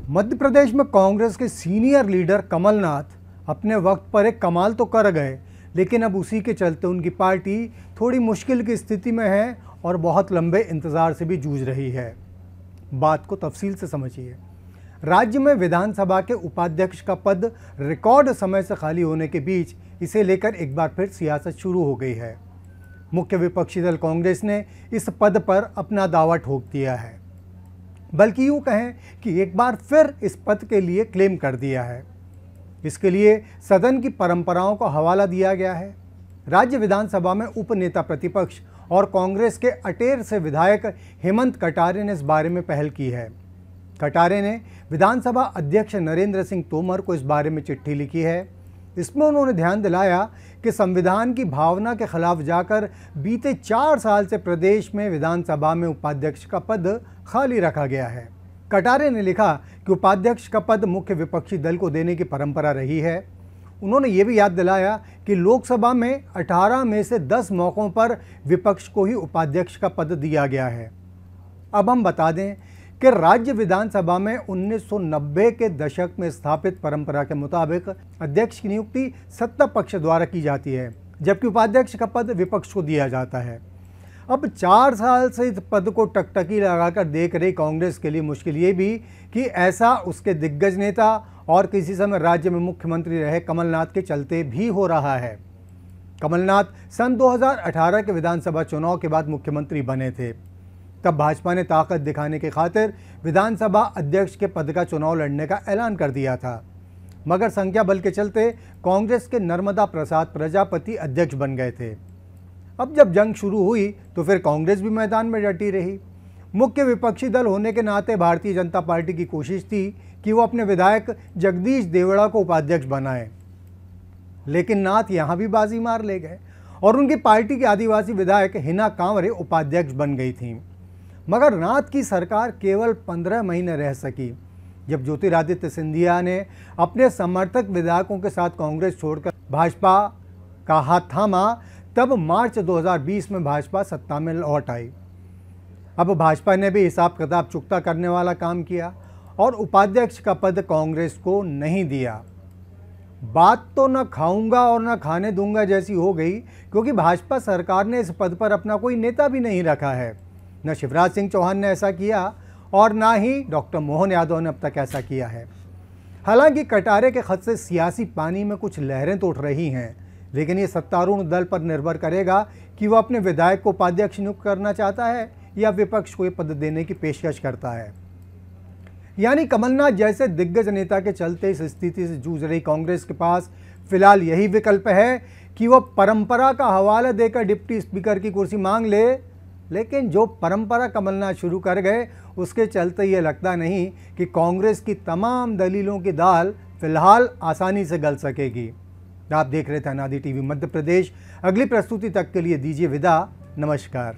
मध्य प्रदेश में कांग्रेस के senior leader Kamal Nath अपने वक्त पर एक कमाल तो कर गए, लेकिन अब उसी के चलते उनकी पार्टी थोड़ी मुश्किल की स्थिति में है और बहुत लंबे इंतजार से भी जूझ रही है। बात को तफसील से समझिए। राज्य में विधानसभा के उपाध्यक्ष का पद रिकॉर्ड समय से खाली होने के बीच इसे लेकर एक बार फिर सियासत शुरू हो गई है। मुख्य विपक्षी दल कांग्रेस ने इस पद पर अपना दावा ठोक दिया है, बल्कि यूँ कहें कि एक बार फिर इस पद के लिए क्लेम कर दिया है। इसके लिए सदन की परंपराओं को हवाला दिया गया है। राज्य विधानसभा में उपनेता प्रतिपक्ष और कांग्रेस के अटेर से विधायक हेमंत कटारे ने इस बारे में पहल की है। कटारे ने विधानसभा अध्यक्ष नरेंद्र सिंह तोमर को इस बारे में चिट्ठी लिखी है। इसमें उन्होंने ध्यान दिलाया कि संविधान की भावना के खिलाफ जाकर बीते 4 साल से प्रदेश में विधानसभा में उपाध्यक्ष का पद खाली रखा गया है। कटारे ने लिखा कि उपाध्यक्ष का पद मुख्य विपक्षी दल को देने की परंपरा रही है। उन्होंने ये भी याद दिलाया कि लोकसभा में 18 में से 10 मौक़ों पर विपक्ष को ही उपाध्यक्ष का पद दिया गया है। अब हम बता दें कि राज्य विधानसभा में 1990 के दशक में स्थापित परंपरा के मुताबिक अध्यक्ष की नियुक्ति सत्ता पक्ष द्वारा की जाती है, जबकि उपाध्यक्ष का पद विपक्ष को दिया जाता है। अब 4 साल से इस पद को टकटकी लगाकर देख रही कांग्रेस के लिए मुश्किल ये भी कि ऐसा उसके दिग्गज नेता और किसी समय राज्य में मुख्यमंत्री रहे कमलनाथ के चलते भी हो रहा है। कमलनाथ सन 2018 के विधानसभा चुनाव के बाद मुख्यमंत्री बने थे। तब भाजपा ने ताकत दिखाने की खातिर विधानसभा अध्यक्ष के पद का चुनाव लड़ने का ऐलान कर दिया था, मगर संख्या बल के चलते कांग्रेस के नर्मदा प्रसाद प्रजापति अध्यक्ष बन गए थे। अब जब जंग शुरू हुई तो फिर कांग्रेस भी मैदान में डटी रही। मुख्य विपक्षी दल होने के नाते भारतीय जनता पार्टी की कोशिश थी कि वो अपने विधायक जगदीश देवड़ा को उपाध्यक्ष बनाए, लेकिन नाथ यहाँ भी बाजी मार ले गए और उनकी पार्टी की आदिवासी विधायक हिना कांवरे उपाध्यक्ष बन गई थी। मगर नाथ की सरकार केवल 15 महीने रह सकी। जब ज्योतिरादित्य सिंधिया ने अपने समर्थक विधायकों के साथ कांग्रेस छोड़कर भाजपा का हाथ थामा, तब मार्च 2020 में भाजपा सत्ता में लौट आई। अब भाजपा ने भी हिसाब किताब चुकता करने वाला काम किया और उपाध्यक्ष का पद कांग्रेस को नहीं दिया। बात तो न खाऊंगा और न खाने दूंगा जैसी हो गई, क्योंकि भाजपा सरकार ने इस पद पर अपना कोई नेता भी नहीं रखा है। न शिवराज सिंह चौहान ने ऐसा किया और ना ही डॉक्टर मोहन यादव ने अब तक ऐसा किया है। हालांकि कटारे के खत से सियासी पानी में कुछ लहरें तो उठ रही हैं, लेकिन ये सत्तारूढ़ दल पर निर्भर करेगा कि वो अपने विधायक को उपाध्यक्ष नियुक्त करना चाहता है या विपक्ष को ये पद देने की पेशकश करता है। यानी कमलनाथ जैसे दिग्गज नेता के चलते इस स्थिति से जूझ रही कांग्रेस के पास फिलहाल यही विकल्प है कि वो परंपरा का हवाला देकर डिप्टी स्पीकर की कुर्सी मांग ले, लेकिन जो परंपरा कमलनाथ शुरू कर गए उसके चलते ये लगता नहीं कि कांग्रेस की तमाम दलीलों की दाल फिलहाल आसानी से गल सकेगी। आप देख रहे थे अनादि टीवी मध्य प्रदेश। अगली प्रस्तुति तक के लिए दीजिए विदा। नमस्कार।